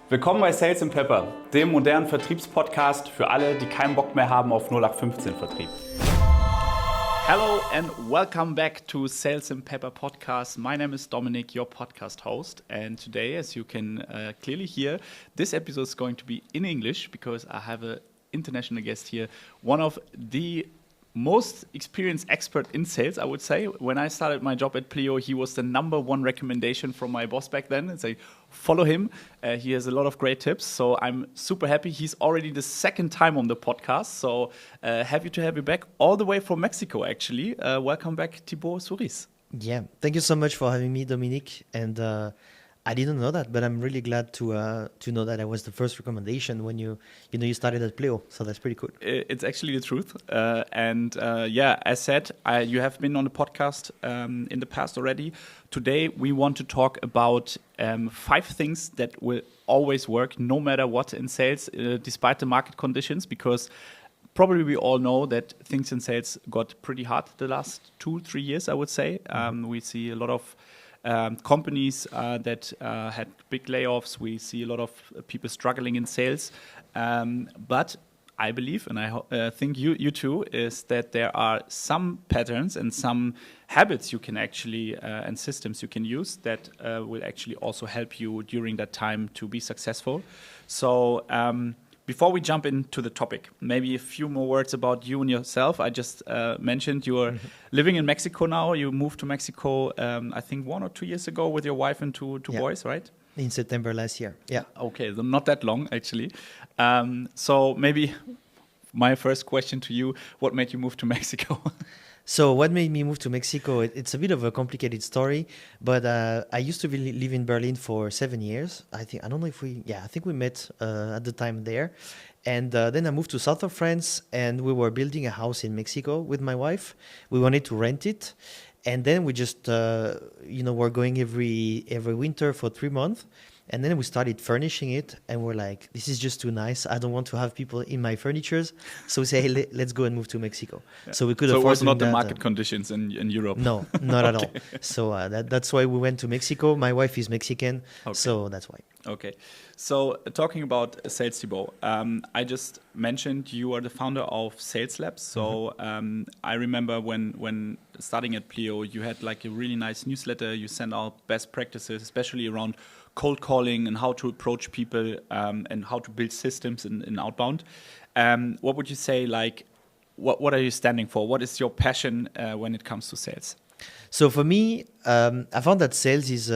Willkommen bei Sales & Pepper, dem modernen Vertriebspodcast für alle, die keinen Bock mehr haben auf 0815 Vertrieb. Hello and welcome back to Sales & Pepper podcast. My name is Dominic, your podcast host. And today, as you can clearly hear, this episode is going to be in English because I have an international guest here, one of the most experienced expert in sales, I would say. When I started my job at Pleo, he was the number one recommendation from my boss back then. And say, follow him. He has a lot of great tips. So I'm super happy. He's already the second time on the podcast. So happy to have you back all the way from Mexico, actually. Welcome back, Thibaut Souyris. Yeah, thank you so much for having me, Dominic. And I didn't know that, but I'm really glad to know that I was the first recommendation when you started at Pleo. So that's pretty cool. It's actually the truth. As said, you have been on the podcast in the past already. Today, we want to talk about 5 things that will always work no matter what in sales, despite the market conditions, because probably we all know that things in sales got pretty hard the last 2-3 years, I would say. We see a lot of companies that had big layoffs. We see a lot of people struggling in sales. But I believe, and I think you too, is that there are some patterns and some habits you can actually, and systems you can use that will actually also help you during that time to be successful. So before we jump into the topic, maybe a few more words about you and yourself. I just mentioned you are living in Mexico now. You moved to Mexico, I think 1 or 2 years ago with your wife and two boys, right? In September last year, yeah. Okay, so not that long, actually. So maybe my first question to you, what made you move to Mexico? So what made me move to Mexico? It's a bit of a complicated story, but I used to live in Berlin for 7 years. I think we met at the time there. And then I moved to south of France, and we were building a house in Mexico with my wife. We wanted to rent it. And then we just, were going every winter for 3 months. And then we started furnishing it, and we're like, this is just too nice. I don't want to have people in my furnitures. So we say, hey, let's go and move to Mexico. Yeah. So we could afford. So it was not the market conditions in Europe? No, not at all. So that's why we went to Mexico. My wife is Mexican, so that's why. Okay. So talking about Sales Thibaut, I just mentioned you are the founder of Sales Labs. So I remember when starting at Pleo, you had like a really nice newsletter. You sent out best practices, especially around cold calling and how to approach people and how to build systems in Outbound. What would you say, like, what are you standing for? What is your passion when it comes to sales? So for me, I found that sales is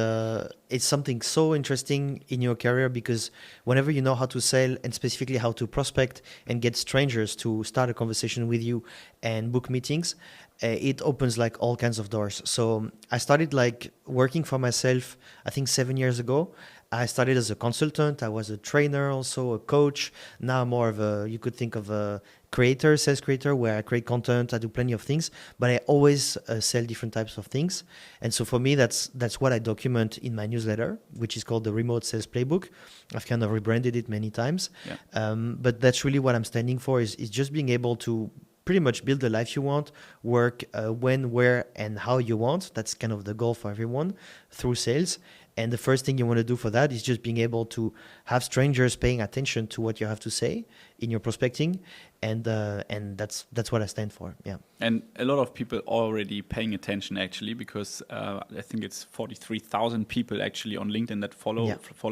it's something so interesting in your career, because whenever you know how to sell, and specifically how to prospect and get strangers to start a conversation with you and book meetings, it opens like all kinds of doors. So I started like working for myself, I think 7 years ago. I started as a consultant. I was a trainer, also a coach. Now I'm more of you could think of a creator, sales creator, where I create content. I do plenty of things, but I always sell different types of things. And so for me, that's what I document in my newsletter, which is called the Remote Sales Playbook. I've kind of rebranded it many times. Yeah. But that's really what I'm standing for, is just being able to pretty much build the life you want, work when, where, and how you want. That's kind of the goal for everyone through sales. And the first thing you want to do for that is just being able to have strangers paying attention to what you have to say in your prospecting, and that's what I stand for. Yeah. And a lot of people already paying attention, actually, because I think it's 43,000 people actually on LinkedIn that follow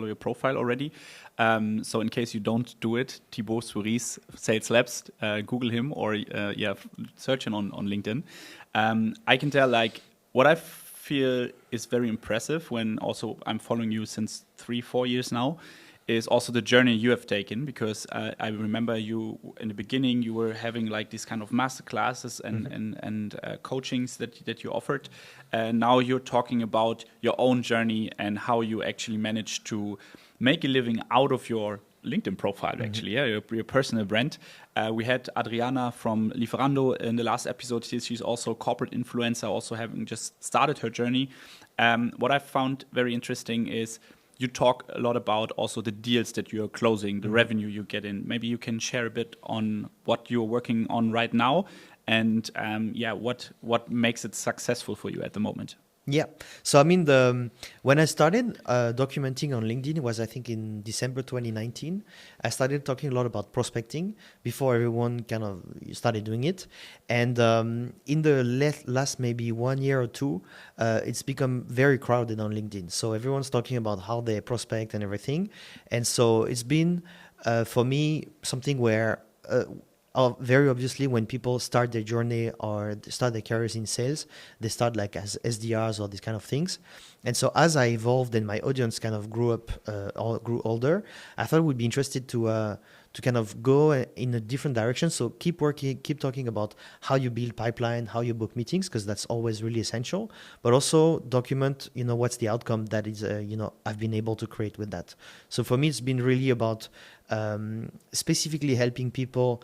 your profile already. So in case you don't do it, Thibaut Souyris, Sales Labs, Google him or search him on LinkedIn. I can tell, like, what I feel is very impressive when also I'm following you since 3-4 years now, is also the journey you have taken, because I remember you in the beginning, you were having like these kind of master classes and coachings that you offered. Now you're talking about your own journey and how you actually managed to make a living out of your LinkedIn profile, actually, your personal brand. We had Adriana from Lieferando in the last episode. She's also a corporate influencer, also having just started her journey. What I found very interesting is you talk a lot about also the deals that you're closing, the revenue you get in. Maybe you can share a bit on what you're working on right now and what makes it successful for you at the moment. Yeah. So I mean, when I started documenting on LinkedIn, it was I think in December 2019. I started talking a lot about prospecting before everyone kind of started doing it, and in the last maybe 1 year or two, it's become very crowded on LinkedIn. So everyone's talking about how they prospect and everything, and so it's been for me something where. Very obviously, when people start their journey or start their careers in sales, they start like as SDRs or these kind of things. And so as I evolved and my audience kind of grew up or grew older, I thought we'd be interested to kind of go in a different direction. So keep working, keep talking about how you build pipeline, how you book meetings, because that's always really essential. But also document, what's the outcome that is, I've been able to create with that. So for me, it's been really about specifically helping people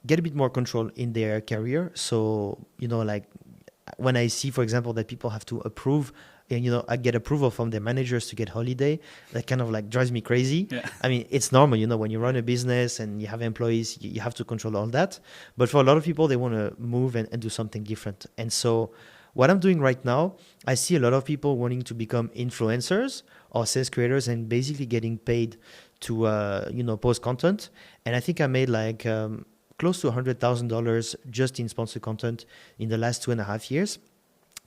get a bit more control in their career. So, like when I see, for example, that people have to approve, and, I get approval from their managers to get holiday, that kind of like drives me crazy. Yeah. I mean, it's normal, when you run a business and you have employees, you have to control all that. But for a lot of people, they want to move and do something different. And so what I'm doing right now, I see a lot of people wanting to become influencers or sales creators and basically getting paid to post content. And I think I made like close to $100,000 just in sponsored content in the last 2.5 years.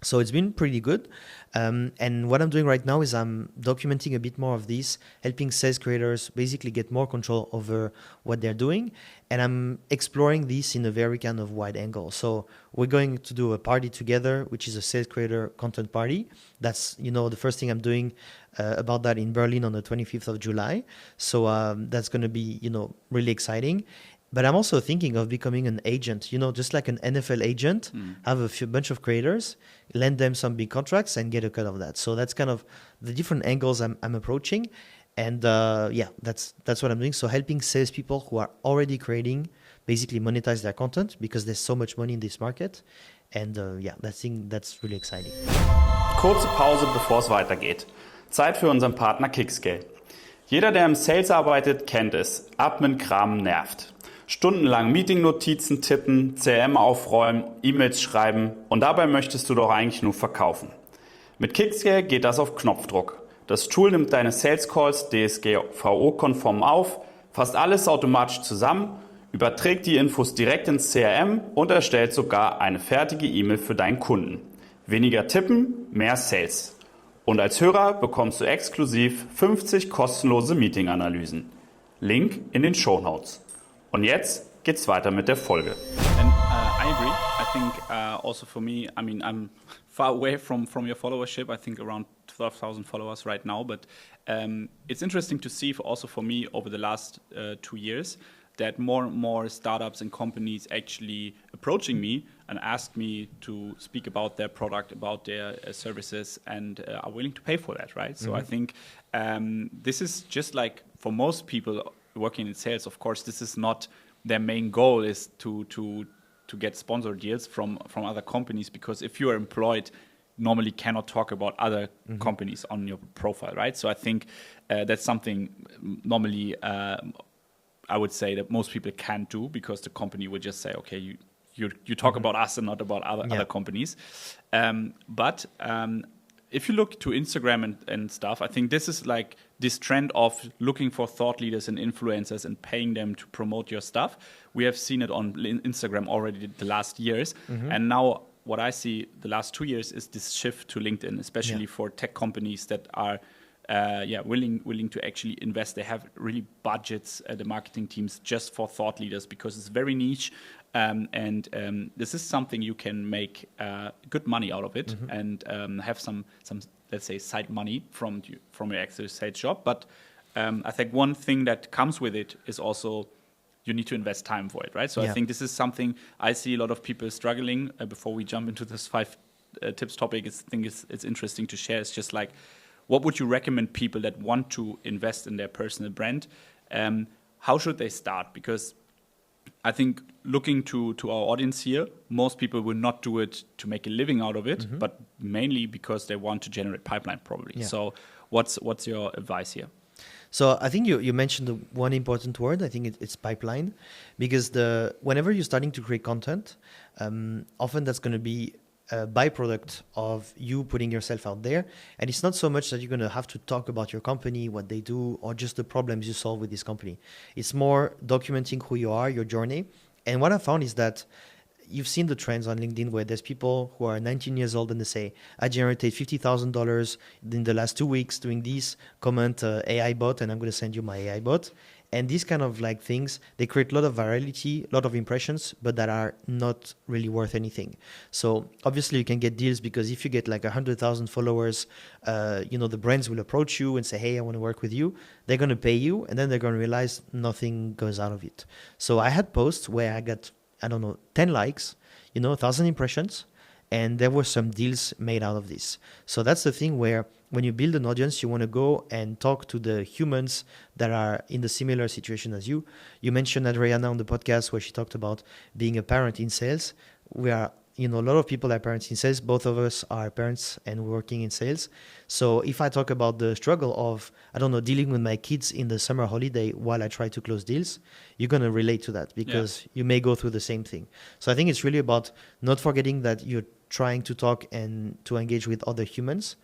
So it's been pretty good. And what I'm doing right now is I'm documenting a bit more of this, helping sales creators basically get more control over what they're doing. And I'm exploring this in a very kind of wide angle. So we're going to do a party together, which is a sales creator content party. That's, the first thing I'm doing about that in Berlin on the 25th of July. So that's going to be, really exciting. But I'm also thinking of becoming an agent, just like an NFL agent, have a bunch of creators, lend them some big contracts and get a cut of that. So that's kind of the different angles I'm approaching. And that's what I'm doing. So helping salespeople who are already creating basically monetize their content because there's so much money in this market. And that's really exciting. Kurze Pause, bevor es weitergeht. Zeit für unseren Partner Kickscale. Jeder, der im Sales arbeitet, kennt es. Admin-Kram nervt. Stundenlang Meeting-Notizen tippen, CRM aufräumen, E-Mails schreiben und dabei möchtest du doch eigentlich nur verkaufen. Mit Kickscale geht das auf Knopfdruck. Das Tool nimmt deine Sales Calls DSGVO-konform auf, fasst alles automatisch zusammen, überträgt die Infos direkt ins CRM und erstellt sogar eine fertige E-Mail für deinen Kunden. Weniger tippen, mehr Sales. Und als Hörer bekommst du exklusiv 50 kostenlose Meeting-Analysen. Link in den Shownotes. Und jetzt geht's weiter mit der Folge. And I agree. I think also for me, I mean, I'm far away from your followership. I think around 12,000 followers right now. But it's interesting to see also for me over the last 2 years that more and more startups and companies actually approaching me and ask me to speak about their product, about their services, and are willing to pay for that, right? So I think this is just like for most people working in sales, of course, this is not their main goal is to get sponsor deals from other companies, because if you are employed, normally cannot talk about other companies on your profile, right? So I think that's something normally I would say that most people can't do, because the company would just say, okay, you talk about us and not about other companies. But if you look to Instagram and stuff, I think this is like this trend of looking for thought leaders and influencers and paying them to promote your stuff. We have seen it on Instagram already the last years. And now what I see the last 2 years is this shift to LinkedIn, especially for tech companies that are willing to actually invest. They have really budgets, the marketing teams, just for thought leaders, because it's very niche. And this is something you can make good money out of it and have some let's say side money from your actual sales job. But I think one thing that comes with it is also you need to invest time for it, right? So I think this is something I see a lot of people struggling. Before we jump into this 5 tips topic, I think it's interesting to share. It's just like, what would you recommend people that want to invest in their personal brand? How should they start? Because I think looking to our audience here, most people will not do it to make a living out of it, but mainly because they want to generate pipeline probably. Yeah. So what's your advice here? So I think you mentioned the one important word. I think it's pipeline, because whenever you're starting to create content, often that's going to be a byproduct of you putting yourself out there. And it's not so much that you're going to have to talk about your company, what they do, or just the problems you solve with this company. It's more documenting who you are, your journey. And what I found is that you've seen the trends on LinkedIn where there's people who are 19 years old and they say, I generated $50,000 in the last 2 weeks doing this, comment AI bot, and I'm going to send you my AI bot. And these kind of like things, they create a lot of virality, a lot of impressions, but that are not really worth anything. So obviously you can get deals because if you get like 100,000 followers, the brands will approach you and say, hey, I want to work with you. They're going to pay you. And then they're going to realize nothing goes out of it. So I had posts where I got, 10 likes, 1,000 impressions. And there were some deals made out of this. So that's the thing where when you build an audience, you want to go and talk to the humans that are in the similar situation as you. You mentioned Adriana on the podcast where she talked about being a parent in sales. We are, a lot of people are parents in sales. Both of us are parents and working in sales. So if I talk about the struggle of, dealing with my kids in the summer holiday while I try to close deals, you're going to relate to that because you may go through the same thing. So I think it's really about not forgetting that you're trying to talk and to engage with other humans.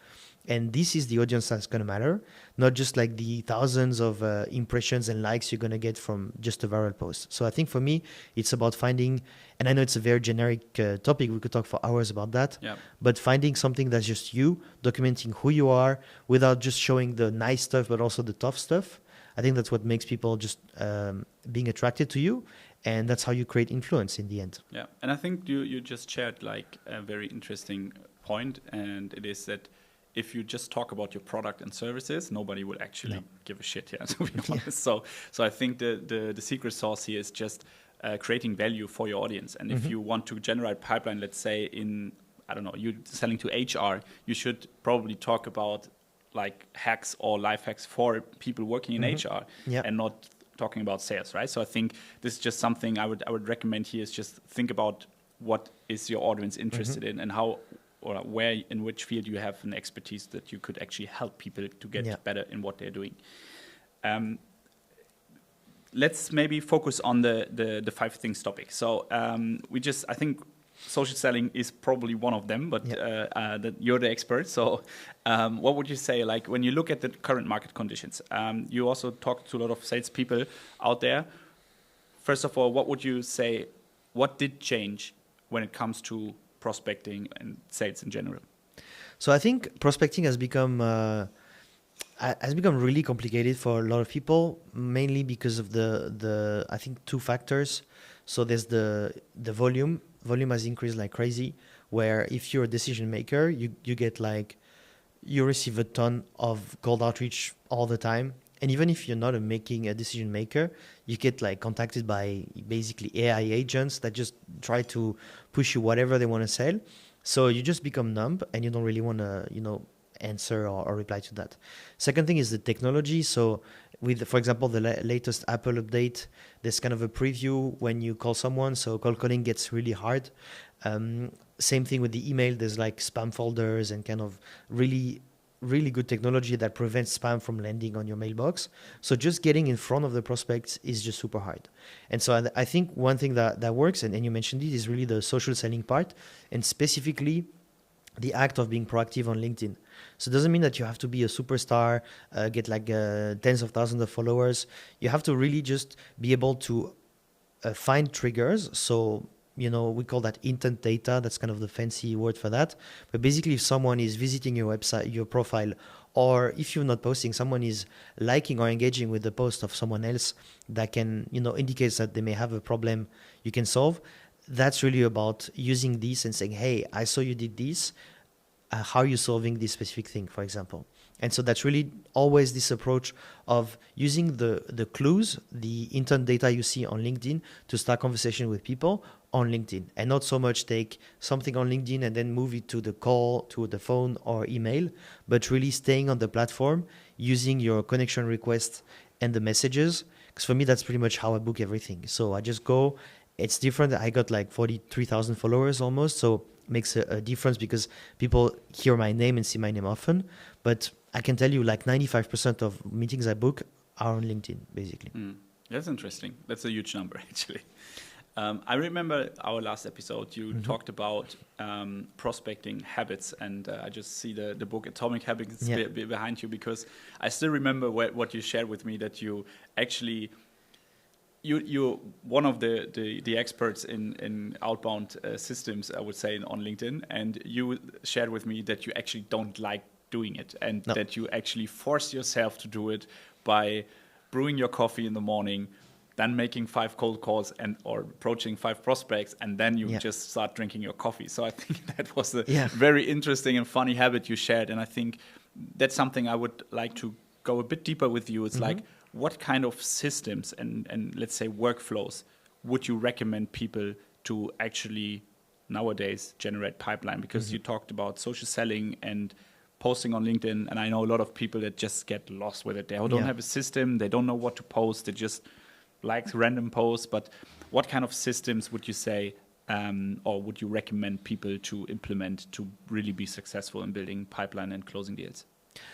And this is the audience that's going to matter, not just like the thousands of impressions and likes you're going to get from just a viral post. So I think for me, it's about finding, and I know it's a very generic topic, we could talk for hours about that, but finding something that's just you, documenting who you are without just showing the nice stuff, but also the tough stuff. I think that's what makes people just being attracted to you. And that's how you create influence in the end. Yeah, and I think you just shared like a very interesting point, and it is that if you just talk about your product and services, nobody will actually give a shit, to be honest. So I think the secret sauce here is just creating value for your audience. And if you want to generate pipeline, let's say you're selling to HR, you should probably talk about like hacks or life hacks for people working in HR and not talking about sales, right? So I think this is just something I would recommend here is just think about what is your audience interested in and how or where in which field you have an expertise that you could actually help people to get better in what they're doing. Let's maybe focus on the 5 things topic. So I think social selling is probably one of them, but that you're the expert. So what would you say, like when you look at the current market conditions, you also talk to a lot of salespeople out there. First of all, what would you say, what did change when it comes to prospecting and sales in general? So I think prospecting has become really complicated for a lot of people, mainly because of the I think 2 factors. So there's the volume. Volume has increased like crazy, where if you're a decision maker, you receive a ton of cold outreach all the time. And even if you're not making a decision maker, you get like contacted by basically AI agents that just try to push you whatever they want to sell. So you just become numb and you don't really want to, answer or reply to that. Second thing is the technology. So with, for example, the latest Apple update, there's kind of a preview when you call someone. So cold calling gets really hard. Same thing with the email. There's like spam folders and kind of really good technology that prevents spam from landing on your mailbox. So just getting in front of the prospects is just super hard. And so I think one thing that works, and you mentioned it, is really the social selling part, and specifically the act of being proactive on LinkedIn. So it doesn't mean that you have to be a superstar, get like tens of thousands of followers. You have to really just be able to find triggers. So, we call that intent data. That's kind of the fancy word for that. But basically, if someone is visiting your website, your profile, or if you're not posting, someone is liking or engaging with the post of someone else that can, indicates that they may have a problem you can solve. That's really about using this and saying, hey, I saw you did this. How are you solving this specific thing, for example? And so that's really always this approach of using the clues, the intent data you see on LinkedIn to start conversation with people on LinkedIn, and not so much take something on LinkedIn and then move it to the call, to the phone or email, but really staying on the platform, using your connection requests and the messages. Because for me, that's pretty much how I book everything. So I just go. It's different. I got like 43,000 followers almost. So it makes a difference because people hear my name and see my name often. But I can tell you like 95% of meetings I book are on LinkedIn, basically. That's interesting. That's a huge number, actually. I remember our last episode, you talked about prospecting habits, and I just see the book Atomic Habits behind you, because I still remember what you shared with me, that you actually, you're one of the experts in outbound systems, I would say, on LinkedIn, and you shared with me that you actually don't like doing it, and that you actually force yourself to do it by brewing your coffee in the morning, then making 5 cold calls or approaching 5 prospects, and then you just start drinking your coffee. So I think that was a very interesting and funny habit you shared. And I think that's something I would like to go a bit deeper with you. It's like, what kind of systems and let's say workflows would you recommend people to actually nowadays generate pipeline? Because you talked about social selling and posting on LinkedIn, and I know a lot of people that just get lost with it. They don't have a system, they don't know what to post, they just like random posts. But what kind of systems would you say or would you recommend people to implement to really be successful in building pipeline and closing deals?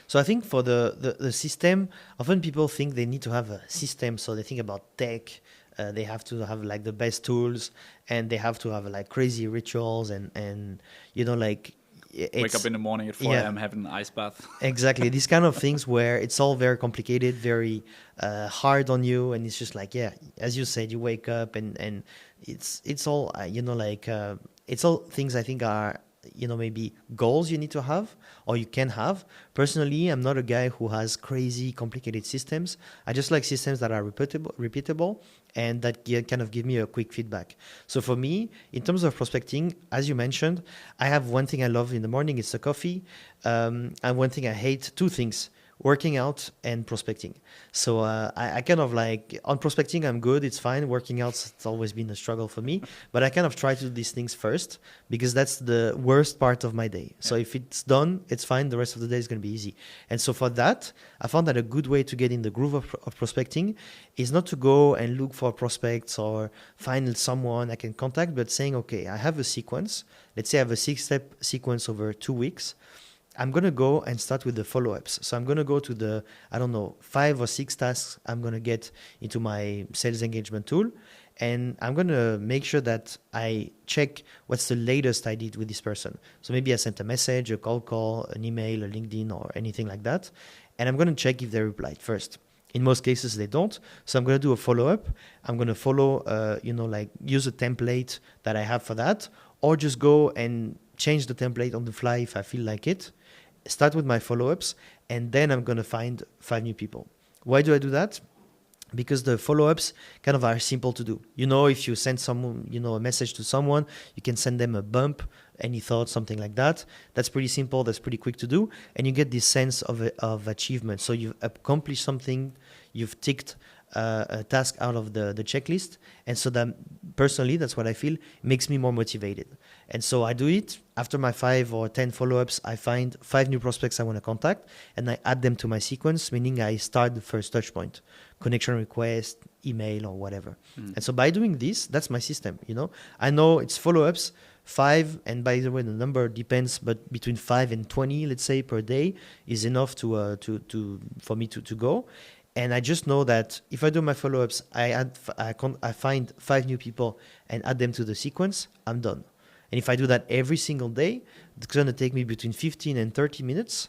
So I think for the system, often people think they need to have a system. So they think about tech, they have to have like the best tools, and they have to have like crazy rituals and you know, like wake up in the morning at 4 a.m. having an ice bath. Exactly. These kind of things where it's all very complicated, very hard on you. And it's just like, as you said, you wake up and it's all, it's all things I think are, maybe goals you need to have or you can have. Personally, I'm not a guy who has crazy complicated systems. I just like systems that are repeatable and that kind of give me a quick feedback. So for me, in terms of prospecting, as you mentioned, I have one thing I love in the morning, it's the coffee. And one thing I hate, 2 things: working out and prospecting. So I kind of like, on prospecting, I'm good, it's fine. Working out, it's always been a struggle for me. But I kind of try to do these things first because that's the worst part of my day. So if it's done, it's fine. The rest of the day is going to be easy. And so for that, I found that a good way to get in the groove of prospecting is not to go and look for prospects or find someone I can contact, but saying, okay, I have a sequence. Let's say I have a 6-step sequence over 2 weeks. I'm going to go and start with the follow-ups. So I'm going to go to the, 5 or 6 tasks I'm going to get into my sales engagement tool. And I'm going to make sure that I check what's the latest I did with this person. So maybe I sent a message, a cold call, an email, a LinkedIn, or anything like that. And I'm going to check if they replied first. In most cases, they don't. So I'm going to do a follow-up. I'm going to follow, use a template that I have for that, or just go and change the template on the fly if I feel like it. Start with my follow-ups, and then I'm going to find 5 new people. Why do I do that? Because the follow-ups kind of are simple to do. If you send someone, a message to someone, you can send them a bump, any thoughts, something like that. That's pretty simple. That's pretty quick to do. And you get this sense of achievement. So you've accomplished something. You've ticked a task out of the checklist. And so that personally, that's what I feel, makes me more motivated. And so I do it. After my 5 or 10 follow-ups, I find 5 new prospects I want to contact, and I add them to my sequence, meaning I start the first touch point, connection request, email, or whatever. And so by doing this, that's my system. I know it's follow-ups, 5, and by the way, the number depends, but between 5 and 20, let's say, per day is enough for me to go. And I just know that if I do my follow-ups, I find 5 new people and add them to the sequence, I'm done. And if I do that every single day, it's going to take me between 15 and 30 minutes.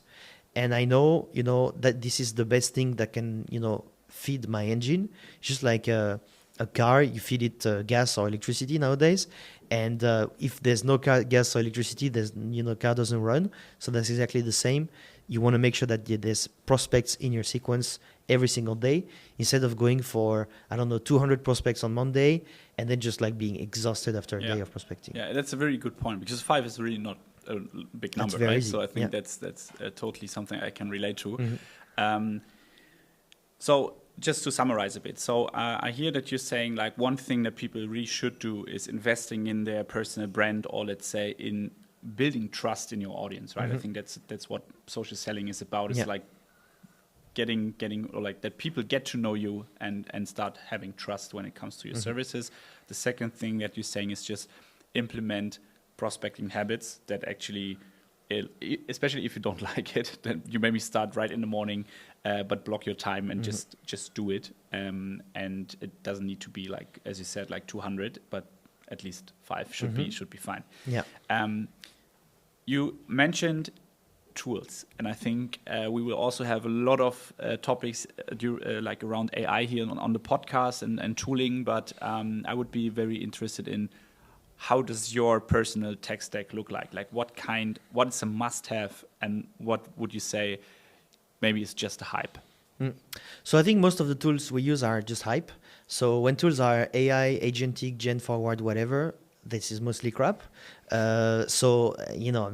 And I know, that this is the best thing that can, feed my engine. It's just like a car, you feed it gas or electricity nowadays. And if there's no gas or electricity, car doesn't run. So that's exactly the same. You want to make sure that there's prospects in your sequence every single day, instead of going for, 200 prospects on Monday and then just like being exhausted after a day of prospecting. Yeah, that's a very good point, because 5 is really not a big number, right? Easy. So I think that's totally something I can relate to. Mm-hmm. So just to summarize a bit, so I hear that you're saying like one thing that people really should do is investing in their personal brand, or let's say in building trust in your audience, right? Mm-hmm. I think that's what social selling is about. It's like getting or like that people get to know you and start having trust when it comes to your services. The second thing that you're saying is just implement prospecting habits that actually especially if you don't like it, then you maybe start right in the morning, but block your time and just do it. And it doesn't need to be like, as you said, like 200, but at least 5 should be fine. Yeah. You mentioned tools, and I think we will also have a lot of topics like around AI here on the podcast and tooling. But I would be very interested in, how does your personal tech stack look like? Like what's a must-have, and what would you say maybe it's just a hype? So I think most of the tools we use are just hype. So when tools are AI, agentic, gen forward, whatever, this is mostly crap. I'm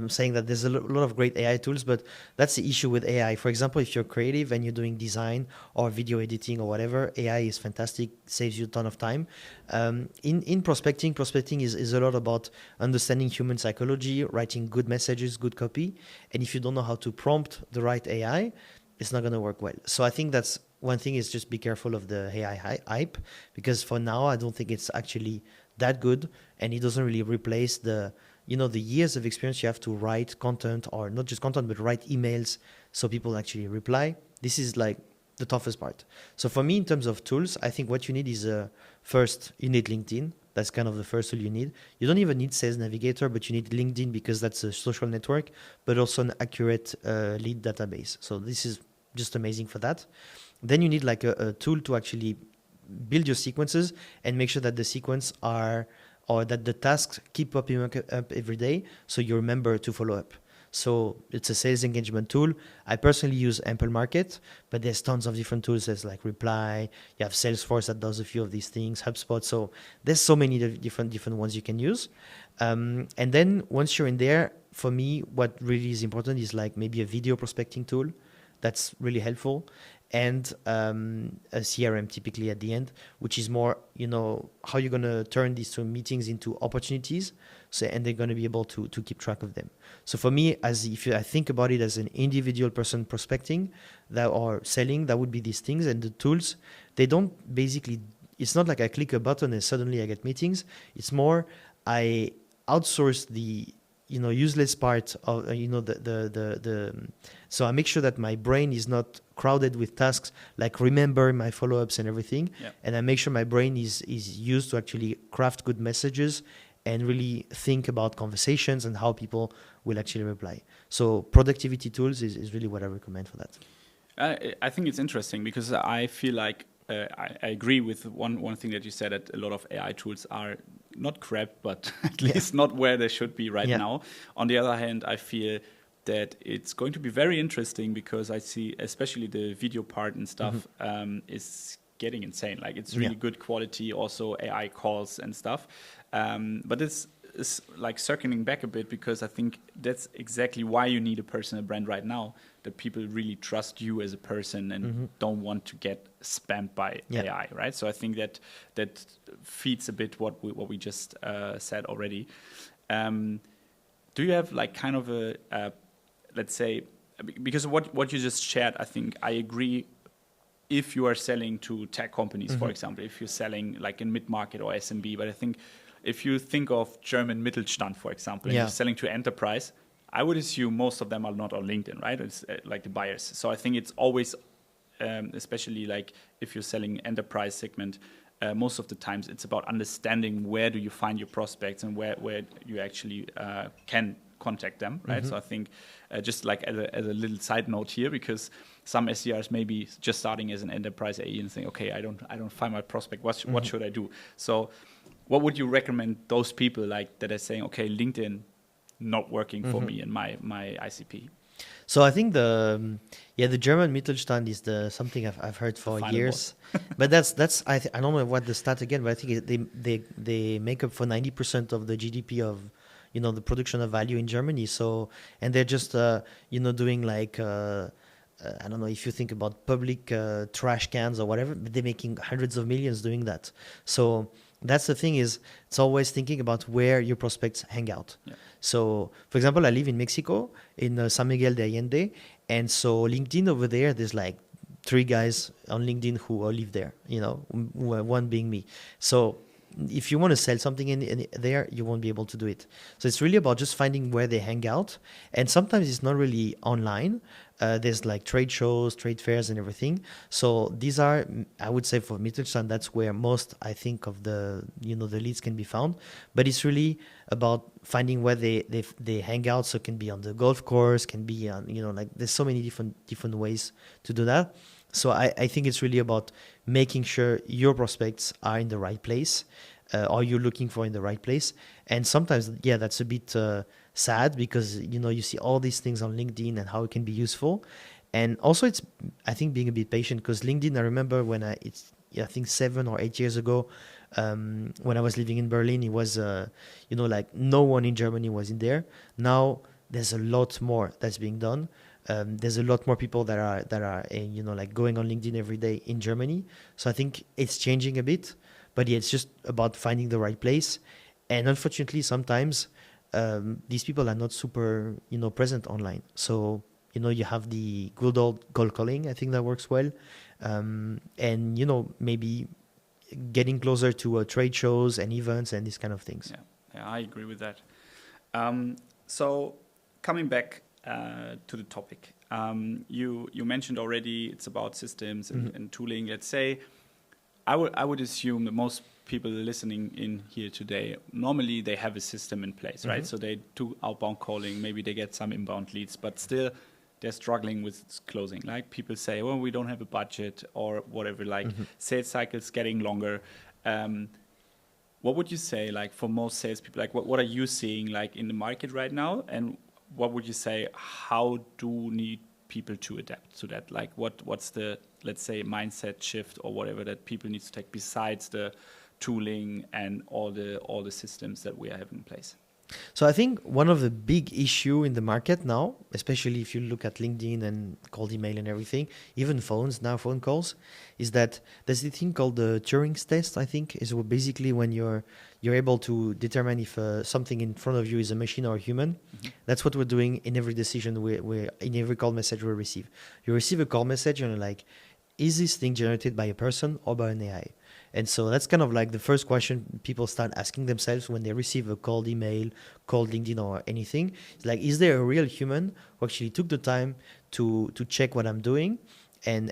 saying that there's a lot of great AI tools, but that's the issue with AI. For example, if you're creative and you're doing design or video editing or whatever, AI is fantastic, saves you a ton of time. In prospecting is a lot about understanding human psychology, writing good messages, good copy. And if you don't know how to prompt the right AI, it's not going to work well. So I think that's one thing, is just be careful of the AI hype, because for now, I don't think it's actually that good, and it doesn't really replace the years of experience you have to write content, or not just content, but write emails so people actually reply. This is like the toughest part. So for me, in terms of tools, I think what you need is first, you need LinkedIn. That's kind of the first tool you need. You don't even need Sales Navigator, but you need LinkedIn because that's a social network, but also an accurate lead database. So this is just amazing for that. Then you need like a tool to actually build your sequences and make sure that the sequence or that the tasks keep popping up every day, so you remember to follow up. So it's a sales engagement tool. I personally use Ample Market, but there's tons of different tools. There's like Reply. You have Salesforce that does a few of these things, HubSpot. So there's so many different ones you can use. And then once you're in there, for me, what really is important is like maybe a video prospecting tool. That's really helpful. And a CRM typically at the end, which is more, how you're going to turn these two meetings into opportunities. So, and they're going to be able to keep track of them. So for me, I think about it as an individual person prospecting or selling, that would be these things. And the tools, they don't basically, it's not like I click a button and suddenly I get meetings. It's more, I outsource the useless part of so I make sure that my brain is not crowded with tasks like remember my follow-ups and everything. Yeah. And I make sure my brain is used to actually craft good messages and really think about conversations and how people will actually reply. So productivity tools is really what I recommend for that. I think it's interesting because I feel like I agree with one thing that you said, that a lot of AI tools are not crap, but at least not where they should be right now. On the other hand, I feel that it's going to be very interesting because I see especially the video part and stuff is getting insane. Like it's really good quality, also AI calls and stuff. But it's like circling back a bit, because I think that's exactly why you need a personal brand right now, that people really trust you as a person and don't want to get spammed by AI, right? So I think that feeds a bit what we just said already. Do you have like kind of a let's say, because of what you just shared, I think I agree. If you are selling to tech companies, for example, if you're selling like in mid-market or SMB, but I think if you think of German Mittelstand, for example, and you're selling to enterprise, I would assume most of them are not on LinkedIn, right? It's like the buyers. So I think it's always, especially like if you're selling enterprise segment, most of the times it's about understanding where do you find your prospects and where you actually can contact them, right? So I think just like as a little side note here, because some SDRs may be just starting as an enterprise AE and saying, okay, I don't find my prospect. What should I do? So what would you recommend those people like that are saying, okay, LinkedIn not working for me in my ICP? So I think the German Mittelstand is something I've heard for years, but that's I don't know what the stat again, but I think they make up for 90% of the GDP of the production of value in Germany. So, and they're just doing like I don't know if you think about public trash cans or whatever, but they're making hundreds of millions doing that. So that's the thing, is it's always thinking about where your prospects hang out. Yeah. So, for example, I live in Mexico, in San Miguel de Allende, and so LinkedIn over there, there's like 3 guys on LinkedIn who live there, one being me. So if you want to sell something in there, you won't be able to do it. So it's really about just finding where they hang out. And sometimes it's not really online. There's like trade shows, trade fairs and everything. So these are, I would say for Mittelstand, that's where most, I think, of the leads can be found. But it's really about finding where they hang out. So it can be on the golf course, can be on, like there's so many different ways to do that. So I think it's really about making sure your prospects are in the right place, or you're looking for in the right place. And sometimes, yeah, that's a bit sad because, you see all these things on LinkedIn and how it can be useful. And also it's, I think, being a bit patient because LinkedIn, I remember when I think 7 or 8 years ago, when I was living in Berlin, it was, like no one in Germany was in there. Now there's a lot more that's being done. There's a lot more people that are like going on LinkedIn every day in Germany. So I think it's changing a bit, but yeah, it's just about finding the right place. And unfortunately, sometimes these people are not super, present online. So, you have the good old cold calling. I think that works well. And, maybe getting closer to trade shows and events and these kind of things. Yeah, I agree with that. So coming back to the topic, you mentioned already it's about systems and tooling. Let's say I would assume that most people listening in here today, normally they have a system in place, right? So they do outbound calling, maybe they get some inbound leads, but still they're struggling with closing. Like people say, well, we don't have a budget or whatever, like sales cycles getting longer. What would you say, like for most salespeople, like what are you seeing like in the market right now? And what would you say, how do need people to adapt to that? Like what's the, let's say, mindset shift or whatever that people need to take besides the tooling and all the systems that we are having in place? So I think one of the big issue in the market now, especially if you look at LinkedIn and cold email and everything, even phones, now phone calls, is that there's a thing called the Turing's test, I think, is basically when you're able to determine if something in front of you is a machine or a human. That's what we're doing in every decision, we in every call message we receive. You receive a call message and you're like, is this thing generated by a person or by an AI? And so that's kind of like the first question people start asking themselves when they receive a cold email, cold LinkedIn or anything. It's like, is there a real human who actually took the time to check what I'm doing and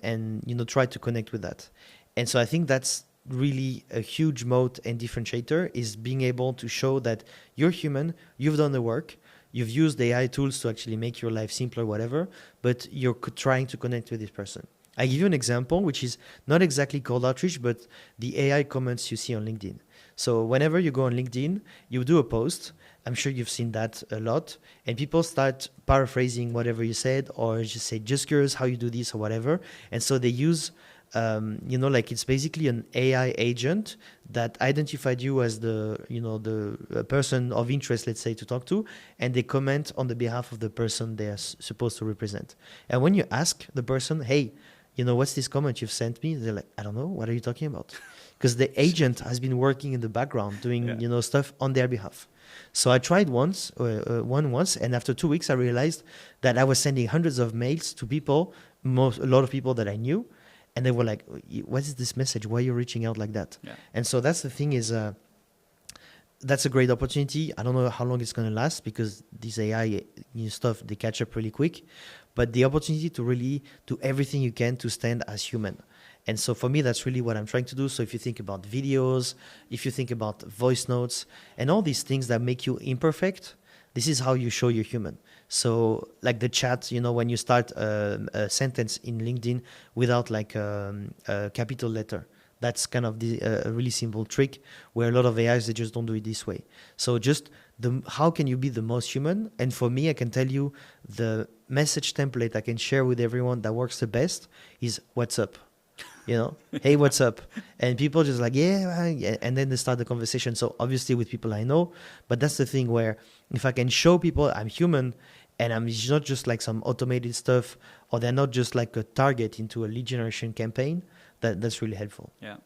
try to connect with that? And so I think that's really a huge moat and differentiator, is being able to show that you're human, you've done the work, you've used AI tools to actually make your life simpler, whatever, but you're trying to connect with this person. I give you an example, which is not exactly cold outreach, but the AI comments you see on LinkedIn. So whenever you go on LinkedIn, you do a post. I'm sure you've seen that a lot. And people start paraphrasing whatever you said, or just say, just curious how you do this or whatever. And so they use, like it's basically an AI agent that identified you as the person of interest, let's say, to talk to. And they comment on the behalf of the person they're supposed to represent. And when you ask the person, hey, what's this comment you've sent me? They're like, I don't know. What are you talking about? Because the agent has been working in the background doing, stuff on their behalf. So I tried once, and after 2 weeks, I realized that I was sending hundreds of mails to people, a lot of people that I knew. And they were like, what is this message? Why are you reaching out like that? Yeah. And so that's the thing is, that's a great opportunity. I don't know how long it's going to last because these AI stuff, they catch up really quick. But the opportunity to really do everything you can to stand as human. And so for me, that's really what I'm trying to do. So if you think about videos, if you think about voice notes, and all these things that make you imperfect, this is how you show you're human. So like the chat, when you start a sentence in LinkedIn without like a capital letter, that's kind of a really simple trick where a lot of AIs, they just don't do it this way. So just how can you be the most human? And for me, I can tell you the message template I can share with everyone that works the best is what's up? Hey, what's up? And people just like, yeah. And then they start the conversation. So obviously with people I know, but that's the thing where if I can show people I'm human and I'm not just like some automated stuff, or they're not just like a target into a lead generation campaign, that's really helpful. Yeah.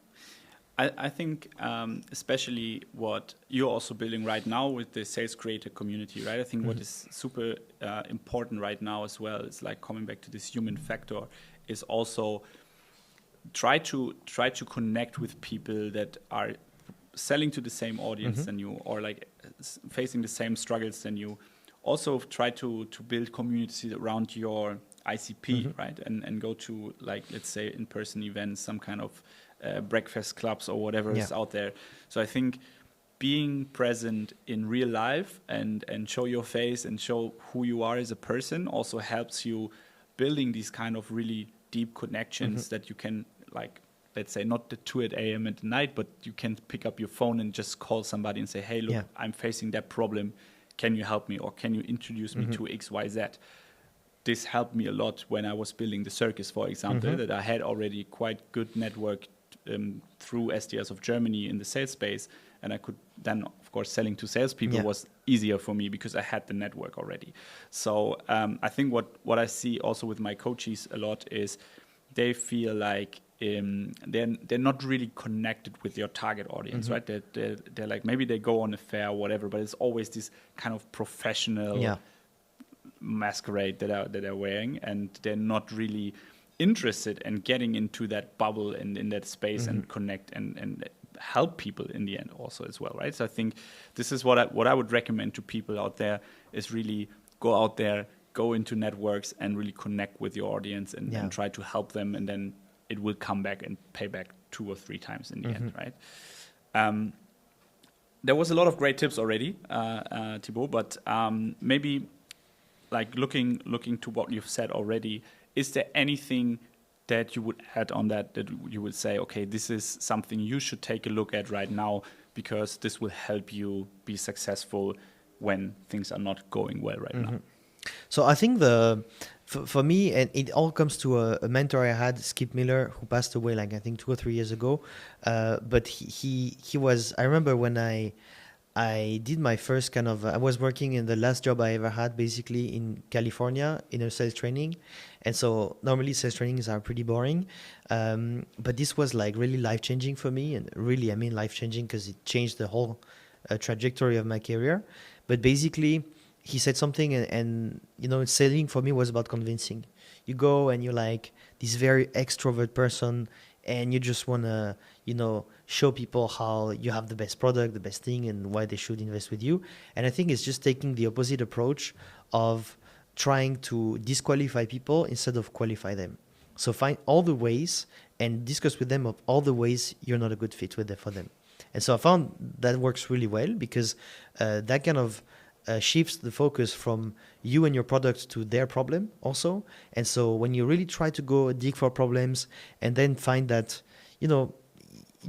I think especially what you're also building right now with the sales creator community, right? I think what is super important right now as well is like coming back to this human factor is also try to connect with people that are selling to the same audience than you, or like facing the same struggles than you, also try to build communities around your ICP, right? And go to, like, let's say, in-person events, some kind of breakfast clubs or whatever is out there. So I think being present in real life and show your face and show who you are as a person also helps you building these kind of really deep connections that you can, like, let's say, not at 2 a.m. at night, but you can pick up your phone and just call somebody and say, hey, look, I'm facing that problem. Can you help me? Or can you introduce me to XYZ? This helped me a lot when I was building the circus, for example, that I had already quite good network through SDS of Germany in the sales space. And I could then, of course, selling to salespeople was easier for me because I had the network already. So I think what I see also with my coaches a lot is they feel like they're not really connected with your target audience, right? They're like, maybe they go on a fair or whatever, but it's always this kind of professional masquerade that they're wearing, and they're not really interested in getting into that bubble and in that space and connect and help people in the end also as well, right? So I think this is what I would recommend to people out there is really go out there, go into networks and really connect with your audience and try to help them, and then it will come back and pay back 2 or 3 times in the end, right? There was a lot of great tips already, Thibaut, but maybe like looking to what you've said already, is there anything that you would add on that you would say, okay, this is something you should take a look at right now because this will help you be successful when things are not going well right now? So I think for me, and it all comes to a mentor I had, Skip Miller, who passed away like I think 2 or 3 years ago. But he was, I remember when I did my first kind of, I was working in the last job I ever had, basically in California in a sales training. And so normally sales trainings are pretty boring. But this was like really life-changing for me. And really, I mean life-changing because it changed the whole trajectory of my career. But basically, he said something, and you know, selling for me was about convincing. You go and you're like this very extrovert person, and you just want to, you know, show people how you have the best product, the best thing, and why they should invest with you. And I think it's just taking the opposite approach of trying to disqualify people instead of qualify them. So find all the ways and discuss with them of all the ways you're not a good fit for them. And so I found that works really well because that kind of shifts the focus from you and your product to their problem also. And so when you really try to go dig for problems and then find that, you know,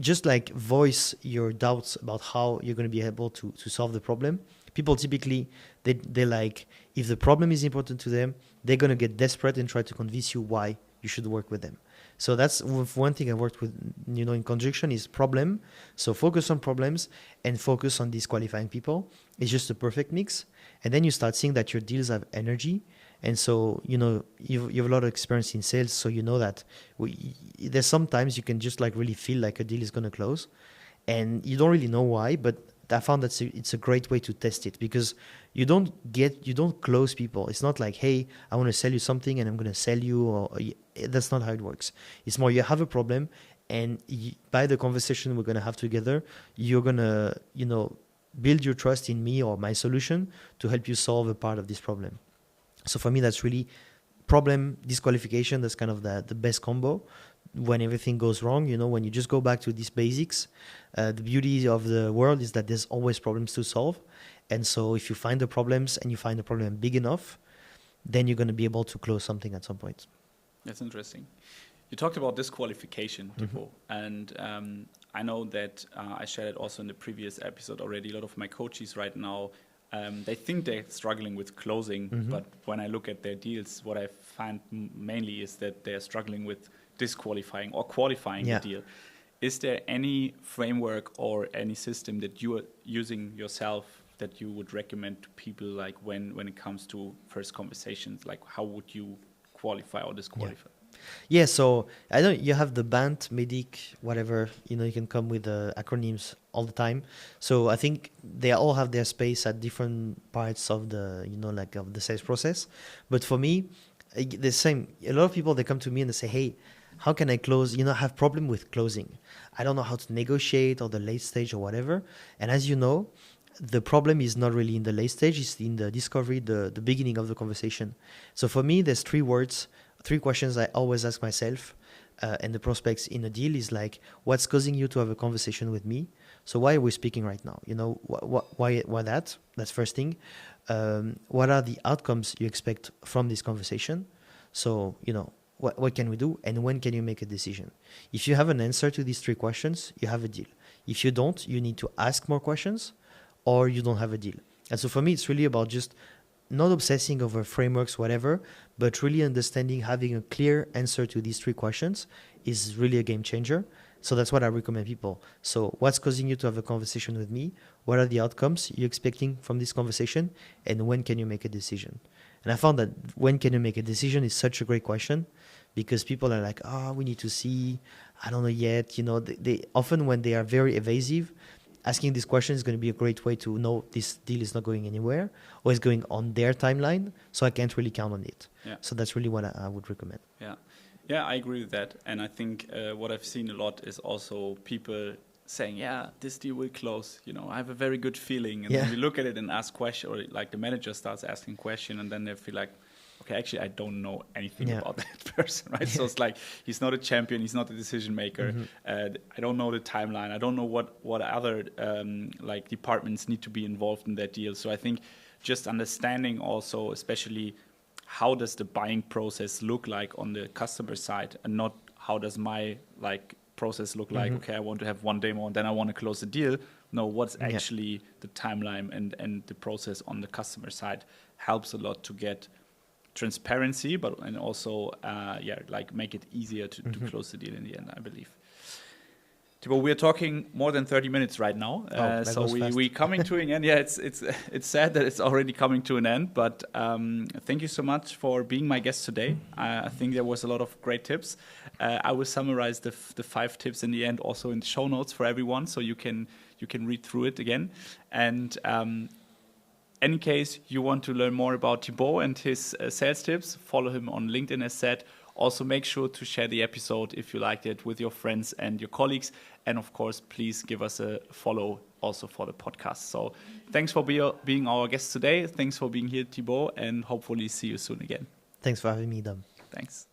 just like voice your doubts about how you're going to be able to solve the problem, people typically, they like, if the problem is important to them, they're going to get desperate and try to convince you why you should work with them. So that's one thing I worked with, you know, in conjunction is problem. So focus on problems and focus on disqualifying people. It's just a perfect mix. And then you start seeing that your deals have energy. And so, you know, you have a lot of experience in sales. So you know that there's sometimes you can just like really feel like a deal is going to close. And you don't really know why, but I found that it's a great way to test it because you don't close people. It's not like, hey, I want to sell you something and I'm going to sell you. Or that's not how it works. It's more you have a problem, and by the conversation we're going to have together, you're going to, you know, build your trust in me or my solution to help you solve a part of this problem. So for me, that's really problem disqualification. That's kind of the best combo. When everything goes wrong, you know, when you just go back to these basics, the beauty of the world is that there's always problems to solve. And so if you find the problems and you find the problem big enough, then you're going to be able to close something at some point. That's interesting. You talked about disqualification, Thibaut, and I know that I shared it also in the previous episode already. A lot of my coaches right now, they think they're struggling with closing, but when I look at their deals, what I find mainly is that they're struggling with disqualifying or qualifying the deal. Is there any framework or any system that you are using yourself that you would recommend to people, like when it comes to first conversations? Like how would you qualify or disqualify? Yeah, so I know you have the BANT, MEDIC, whatever, you know, you can come with acronyms all the time. So I think they all have their space at different parts of the, you know, like of the sales process. But for me, the same, a lot of people, they come to me and they say, hey, how can I close? I have problem with closing. I don't know how to negotiate or the late stage or whatever. And as you know, the problem is not really in the late stage, it's in the discovery, the beginning of the conversation. So for me, there's three questions I always ask myself and the prospects in a deal is like, what's causing you to have a conversation with me? So why are we speaking right now? Why that? That's first thing. What are the outcomes you expect from this conversation? So, what can we do? And when can you make a decision? If you have an answer to these three questions, you have a deal. If you don't, you need to ask more questions or you don't have a deal. And so for me, it's really about just not obsessing over frameworks, whatever, but really understanding, having a clear answer to these three questions is really a game changer. So that's what I recommend people. So what's causing you to have a conversation with me? What are the outcomes you're expecting from this conversation? And when can you make a decision? And I found that when can you make a decision is such a great question because people are like, we need to see, I don't know yet. They often when they are very evasive, asking this question is going to be a great way to know this deal is not going anywhere or is going on their timeline. So I can't really count on it. Yeah. So that's really what I would recommend. Yeah. Yeah, I agree with that. And I think what I've seen a lot is also people saying, yeah, this deal will close. I have a very good feeling. And then we look at it and ask questions, or like the manager starts asking questions and then they feel like, okay, actually, I don't know anything about that person, right? So it's like, he's not a champion, he's not a decision maker. I don't know the timeline. I don't know what other departments need to be involved in that deal. So I think just understanding also, especially how does the buying process look like on the customer side and not how does my process look like, okay, I want to have one demo and then I want to close the deal. No, what's actually the timeline and the process on the customer side helps a lot to get transparency, and also make it easier to close the deal in the end, I believe. Thibaut, we're talking more than 30 minutes right now, so we coming to an end. Yeah, it's sad that it's already coming to an end, but thank you so much for being my guest today. I think there was a lot of great tips. I will summarize the 5 tips in the end also in the show notes for everyone, so you can read through it again. And in case you want to learn more about Thibaut and his sales tips, follow him on LinkedIn as said. Also make sure to share the episode if you liked it with your friends and your colleagues. And of course, please give us a follow also for the podcast. So thanks for being our guest today. Thanks for being here, Thibaut, and hopefully see you soon again. Thanks for having me, Dom. Thanks.